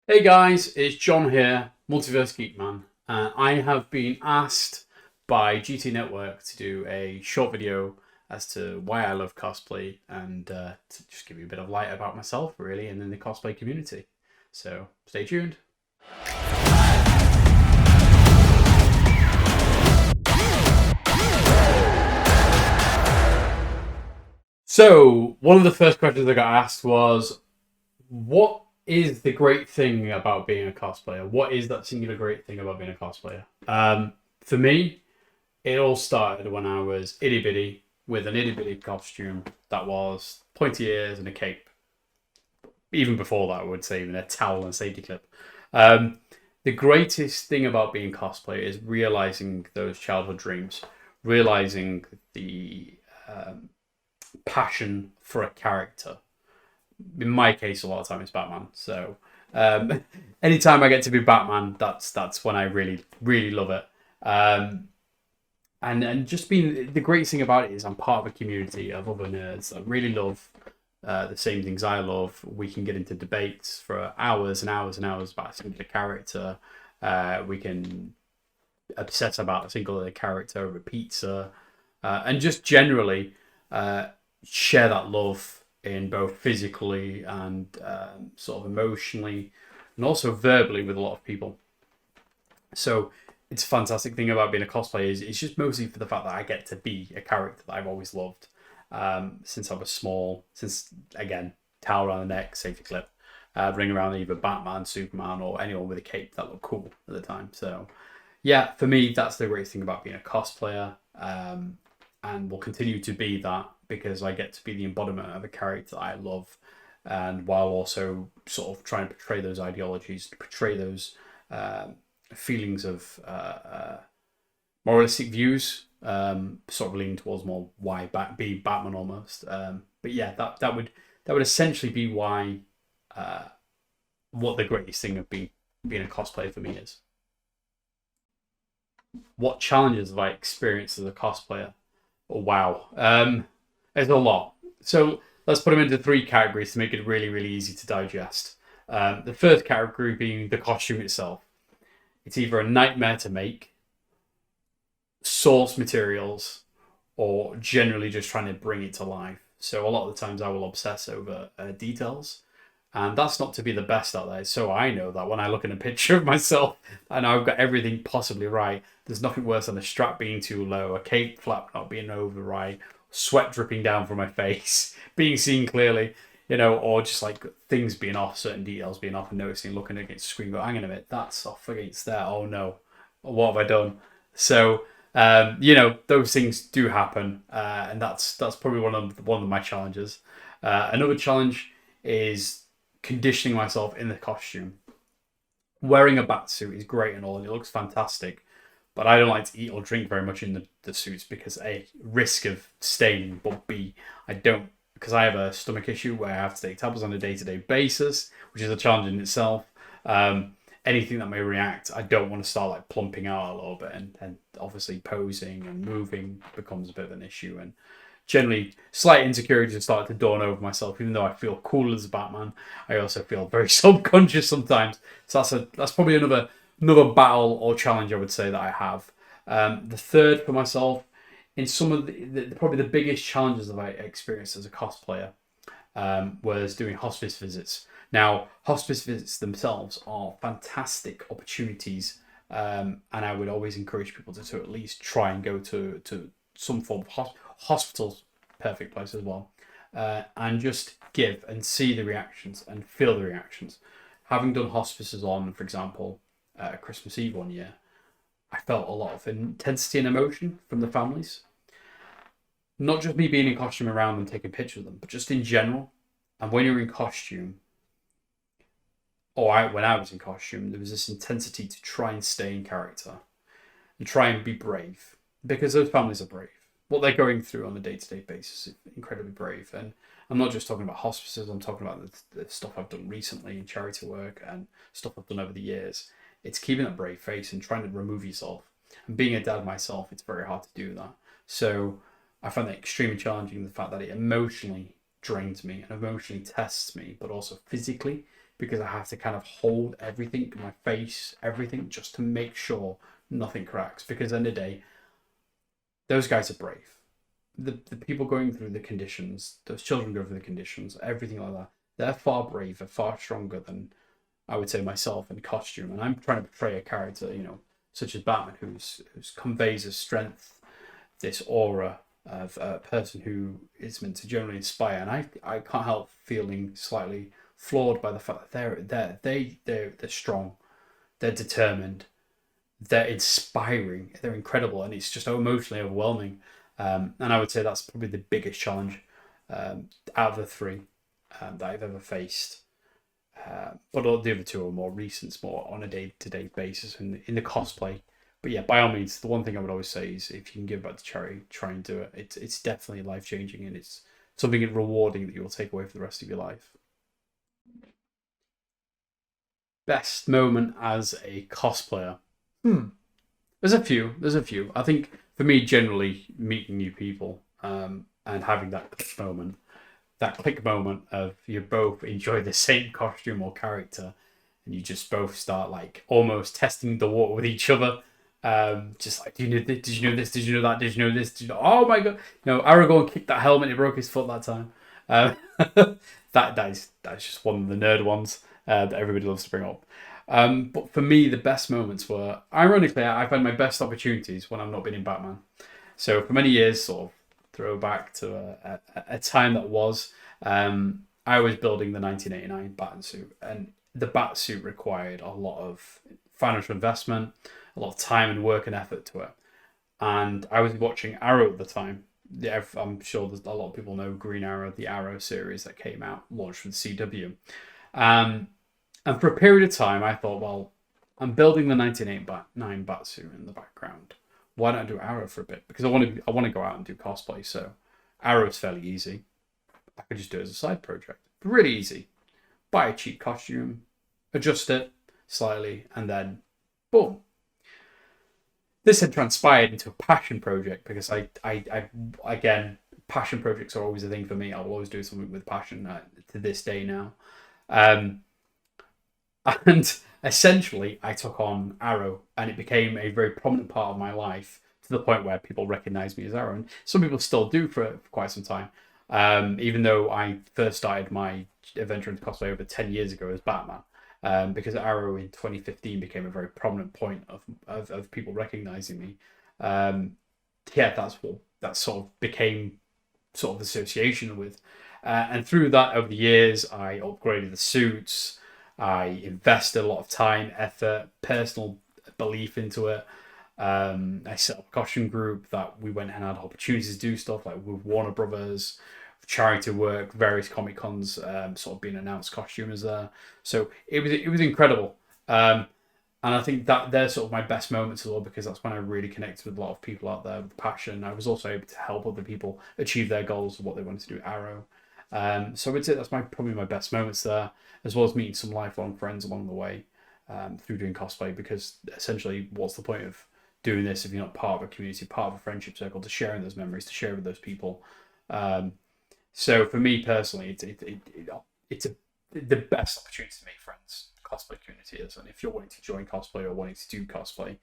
Hey guys, it's John here, Multiversegeekman. I have been asked by GT Network to do a short video as to why I love cosplay and to just give you a bit of light about myself, really, and in the cosplay community. So stay tuned. So one of the first questions I got asked was, what is the great thing about being a cosplayer? What is that singular great thing about being a cosplayer? For me, it all started when I was itty bitty with an itty bitty costume that was pointy ears and a cape. Even before that, I would say even a towel and a safety clip. Um, the greatest thing about being cosplayer is realizing those childhood dreams, realizing the passion for a character. In my case, a lot of time it's Batman. So anytime I get to be Batman, that's when I really love it. And just being the greatest thing about it is I'm part of a community of other nerds that really love the same things I love. We can get into debates for hours and hours and hours about a singular character. We can obsess about a singular character over pizza, and just generally share that love in both physically and sort of emotionally, and also verbally with a lot of people. So it's a fantastic thing about being a cosplayer is it's just mostly for the fact that I get to be a character that I've always loved since I was small. Since again, towel around the neck, safety clip, ring around either Batman, Superman, or anyone with a cape that looked cool at the time. So yeah, for me, that's the great thing about being a cosplayer, and will continue to be that because I get to be the embodiment of a character that I love, and while also sort of trying to portray those ideologies, portray those feelings of moralistic views, sort of leaning towards more why be Batman almost. But yeah, that would essentially be why what the greatest thing of being a cosplayer for me is. What challenges have I experienced as a cosplayer? Oh, wow, there's a lot. So let's put them into three categories to make it really easy to digest. The first category being the costume itself. It's either a nightmare to make, source materials, or generally just trying to bring it to life. So a lot of the times I will obsess over details, and that's not to be the best at that. So I know that when I look at a picture of myself and I've got everything possibly right, there's nothing worse than a strap being too low, a cape flap not being over right, sweat dripping down from my face, being seen clearly, or just like things being off, certain details being off, and noticing, looking against the screen, go, hang on a minute, that's off against there. Oh no, what have I done? So those things do happen, and that's probably one of my challenges. Another challenge is conditioning myself in the costume. Wearing a bat suit is great and all, and it looks fantastic, but I don't like to eat or drink very much in the suits because A, risk of staining, but B, I don't, because I have a stomach issue where I have to take tablets on a day-to-day basis, which is a challenge in itself. Anything that may react, I don't want to start like plumping out a little bit, and obviously posing and moving becomes a bit of an issue, and generally slight insecurities have started to dawn over myself. Even though I feel cool as Batman, I also feel very self-conscious sometimes. So that's probably another battle or challenge I would say that I have. The third for myself, in some of probably the biggest challenges that I experienced as a cosplayer, was doing hospice visits. Now, hospice visits themselves are fantastic opportunities, and I would always encourage people to at least try and go to some form of hospital's perfect place as well, and just give and see the reactions and feel the reactions. Having done hospices on, for example, Christmas Eve one year, I felt a lot of intensity and emotion from the families. Not just me being in costume around them, taking pictures of them, but just in general. And when you're in costume, when I was in costume, there was this intensity to try and stay in character and try and be brave because those families are brave. What they're going through on a day-to-day basis is incredibly brave. And I'm not just talking about hospices, I'm talking about the stuff I've done recently in charity work and stuff I've done over the years. It's keeping that brave face and trying to remove yourself. And being a dad myself, it's very hard to do that. So I find that extremely challenging, the fact that it emotionally drains me and emotionally tests me, but also physically because I have to kind of hold everything, my face, everything, just to make sure nothing cracks. Because at the end of the day, those guys are brave. The people going through the conditions, those children go through the conditions, everything like that, they're far braver, far stronger than I would say myself in costume. And I'm trying to portray a character, such as Batman, who's conveys a strength, this aura of a person who is meant to generally inspire. And I can't help feeling slightly flawed by the fact that they're strong, they're determined, they're inspiring, they're incredible, and it's just emotionally overwhelming. And I would say that's probably the biggest challenge out of the three that I've ever faced. But all the other two are more recent, more on a day-to-day basis in the cosplay. But yeah, by all means, the one thing I would always say is if you can give back to charity, try and do it. It's definitely life-changing, and it's something rewarding that you will take away for the rest of your life. Best moment as a cosplayer. There's a few. I think for me, generally, meeting new people and having that click moment of you both enjoy the same costume or character, and you just both start like almost testing the water with each other. Just like, do you know this? Did you know this? Did you know that? Did you know this? Oh my god! No, Aragorn kicked that helmet. He broke his foot that time. That's just one of the nerd ones that everybody loves to bring up. But for me, the best moments were, ironically, I've had my best opportunities when I've not been in Batman. So for many years, sort of throwback to a time that was, I was building the 1989 Batman suit, and the Bat suit required a lot of financial investment, a lot of time and work and effort to it. And I was watching Arrow at the time. Yeah, I'm sure there's a lot of people know Green Arrow, the Arrow series that came out, launched with CW. And for a period of time, I thought, well, I'm building the 1989 Batsuit in the background. Why don't I do Arrow for a bit? Because I want to go out and do cosplay. So Arrow's fairly easy. I could just do it as a side project. Really easy. Buy a cheap costume, adjust it slightly, and then boom. This had transpired into a passion project because I again, passion projects are always a thing for me. I'll always do something with passion to this day now. And essentially, I took on Arrow, and it became a very prominent part of my life to the point where people recognize me as Arrow. And some people still do for quite some time. Even though I first started my adventure into cosplay over 10 years ago as Batman. Because Arrow in 2015 became a very prominent point of people recognizing me. That sort of became sort of association with. And through that, over the years, I upgraded the suits. I invested a lot of time, effort, personal belief into it. I set up a costume group that we went and had opportunities to do stuff like with Warner Brothers, charity work, various Comic Cons, sort of being announced costumers there. So it was incredible. And I think that they're sort of my best moments as well, because that's when I really connected with a lot of people out there with passion. I was also able to help other people achieve their goals of what they wanted to do at Arrow. So I would say that's probably my best moments there, as well as meeting some lifelong friends along the way through doing cosplay, because essentially what's the point of doing this if you're not part of a community, part of a friendship circle, to share in those memories, to share with those people. So for me personally, it's the best opportunity to make friends. Cosplay community is, and if you're wanting to join cosplay or wanting to do cosplay,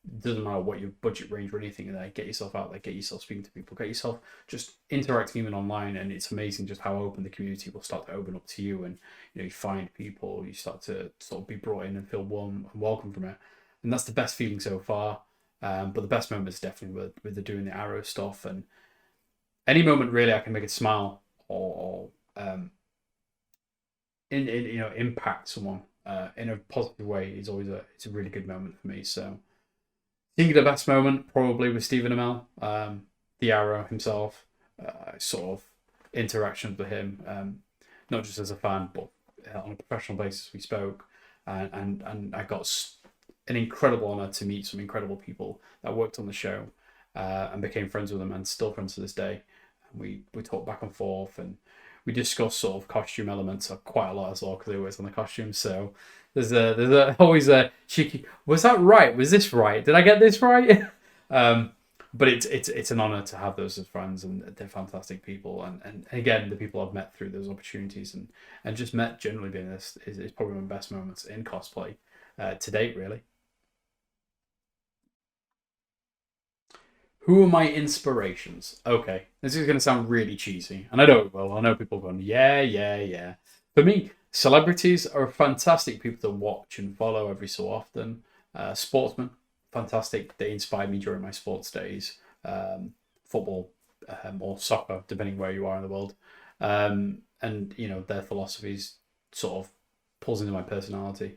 it doesn't matter what your budget range or anything in there. Get yourself out there, get yourself speaking to people, get yourself just interacting even online, and it's amazing just how open the community will start to open up to you, and you find people, you start to sort of be brought in and feel warm and welcome from it, and that's the best feeling so far. But the best moment is definitely with the doing the Arrow stuff, and any moment really I can make it smile or impact someone in a positive way is always it's a really good moment for me. So I think the best moment probably with Stephen Amell, the Arrow himself, sort of interactions with him, not just as a fan but on a professional basis. We spoke, and I got an incredible honor to meet some incredible people that worked on the show, and became friends with them, and still friends to this day. And we talked back and forth, and we discussed sort of costume elements quite a lot as well, because they worked on the costumes. So there's always a cheeky, was that right? Was this right? Did I get this right? But it's an honor to have those as friends, and they're fantastic people. And again, the people I've met through those opportunities and just met generally being this is probably my best moments in cosplay to date, really. Who are my inspirations? Okay, this is going to sound really cheesy, and I know it will. I know people are going, yeah, yeah, yeah. For me, celebrities are fantastic people to watch and follow every so often. Sportsmen, fantastic. They inspired me during my sports days, football or soccer, depending where you are in the world. And their philosophies sort of pulls into my personality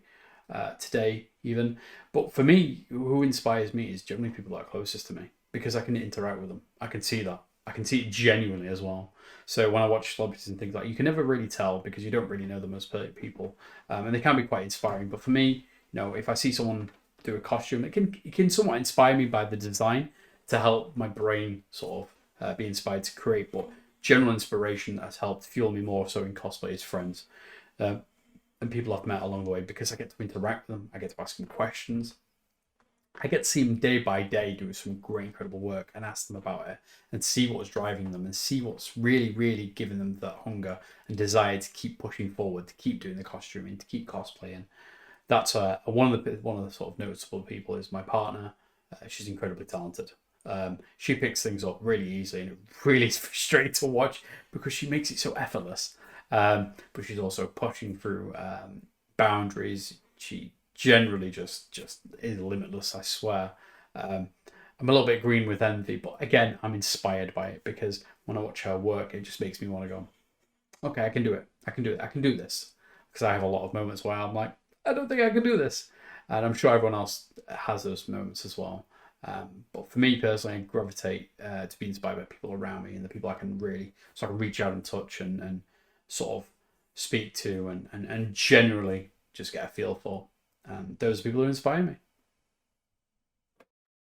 today, even. But for me, who inspires me is generally people that are closest to me because I can interact with them. I can see that. I can see it genuinely as well. So when I watch celebrities and things like, you can never really tell because you don't really know them as people, and they can be quite inspiring. But for me, if I see someone do a costume, it can somewhat inspire me by the design to help my brain sort of be inspired to create. But general inspiration has helped fuel me more so in cosplay as friends. Uh, and people I've met along the way because I get to interact with them, I get to ask them questions, I get to see them day by day do some great, incredible work and ask them about it and see what's driving them and see what's really, really giving them that hunger and desire to keep pushing forward, to keep doing the costuming, to keep cosplaying. That's one of the sort of noticeable people is my partner. She's incredibly talented. She picks things up really easily and it really is frustrating to watch because she makes it so effortless. But she's also pushing through boundaries. She generally just is limitless. I swear. I'm a little bit green with envy, but again, I'm inspired by it because when I watch her work, it just makes me want to go, okay, I can do it. I can do it. I can do this. Because I have a lot of moments where I'm like, I don't think I can do this. And I'm sure everyone else has those moments as well. But for me personally, I gravitate to be inspired by people around me and the people I can really, so I can reach out and touch and sort of speak to and generally just get a feel for. Those people who inspire me.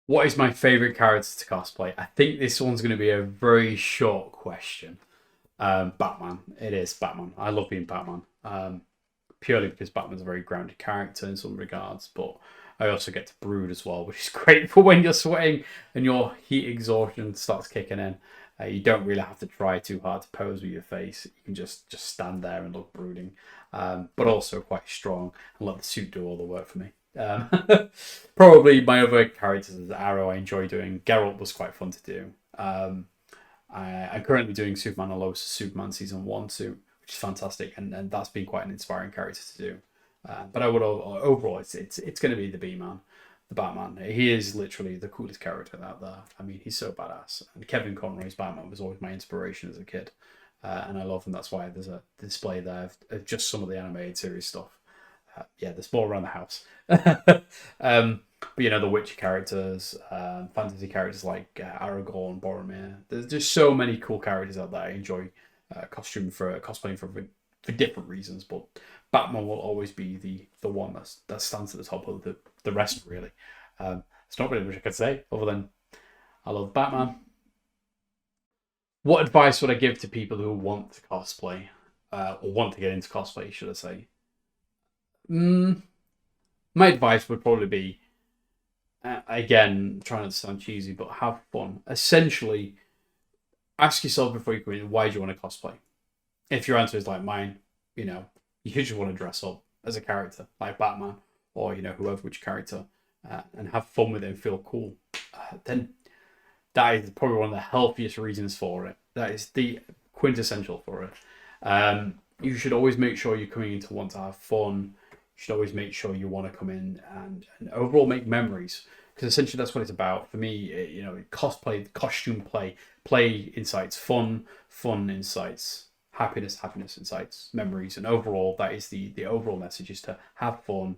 What is my favorite character to cosplay? I think this one's going to be a very short question. Batman. It is Batman. I love being Batman. Purely because Batman's a very grounded character in some regards, but I also get to brood as well, which is great for when you're sweating and your heat exhaustion starts kicking in. You don't really have to try too hard to pose with your face. You can just stand there and look brooding, but also quite strong and let the suit do all the work for me. Um, Probably my other characters is Arrow. I enjoy doing. Geralt was quite fun to do. I'm currently doing Superman and Lois Superman season one too, which is fantastic, and that's been quite an inspiring character to do. But I would overall, it's going to be the B man, the Batman. He is literally the coolest character out there. I mean, he's so badass. And Kevin Conroy's Batman was always my inspiration as a kid, and I love him. That's why there's a display there of just some of the animated series stuff. Yeah, there's more around the house. But the Witcher characters, fantasy characters like Aragorn, Boromir. There's just so many cool characters out there. I enjoy cosplaying for different reasons, but Batman will always be the one that stands at the top of the rest. Really, it's not really much I could say other than I love Batman. What advice would I give to people who want to cosplay or want to get into cosplay? Should I say? Mm, my advice would probably be again, trying not to sound cheesy, but have fun. Essentially, ask yourself before you go in, why do you want to cosplay? If your answer is like mine, you know, you just want to dress up as a character, like Batman, or whoever which character, and have fun with it and feel cool. Then that is probably one of the healthiest reasons for it. That is the quintessential for it. You should always make sure you're coming in to want to have fun. You should always make sure you want to come in and overall make memories because essentially that's what it's about. For me, cosplay, costume play incites fun incites happiness incites memories, and overall that is the overall message is to have fun,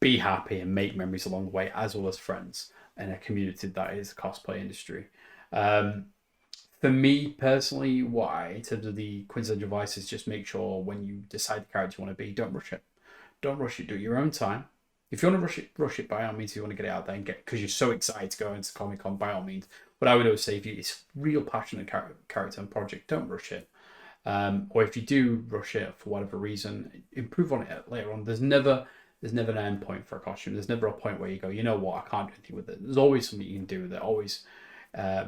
be happy, and make memories along the way as well as friends in a community that is the cosplay industry. Um, for me personally, why in terms of the quintessential advice is just make sure when you decide the character you want to be, don't rush it. Don't rush it. Do it your own time. If you want to rush it by all means. If you want to get it out there and get because you're so excited to go into Comic Con, by all means. But I would always say if it's real passionate character and project, don't rush it. Or if you do rush it for whatever reason, improve on it later on. There's never an end point for a costume. There's never a point where you go, you know what, I can't do anything with it. There's always something you can do with it. Always,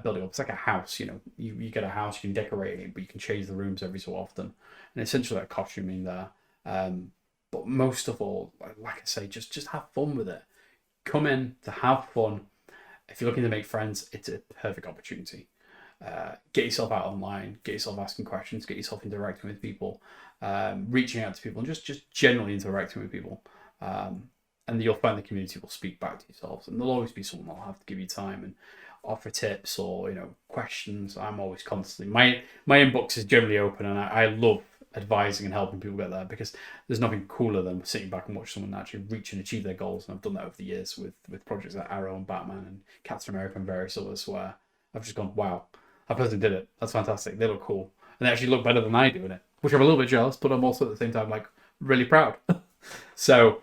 building up. It's like a house, you know. You get a house, you can decorate it, but you can change the rooms every so often, and essentially that costuming there. But most of all, like I say, just have fun with it. Come in to have fun. If you're looking to make friends, it's a perfect opportunity. Get yourself out online, get yourself asking questions, get yourself interacting with people, reaching out to people, and just generally interacting with people. And you'll find the community will speak back to yourselves, and there'll always be someone that'll have to give you time and offer tips or questions. I'm always constantly my inbox is generally open, and I love advising and helping people get there, because there's nothing cooler than sitting back and watch someone actually reach and achieve their goals. And I've done that over the years with projects like Arrow and Batman and Captain America and various others, where I've just gone, wow, that person did it. That's fantastic. They look cool, and they actually look better than I do in it, which I'm a little bit jealous, but I'm also at the same time like really proud. So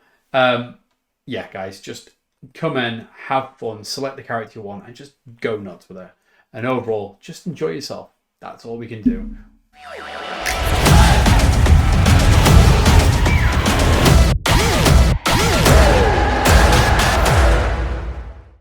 yeah, guys, just come in, have fun, select the character you want, and just go nuts with it. And overall, just enjoy yourself. That's all we can do.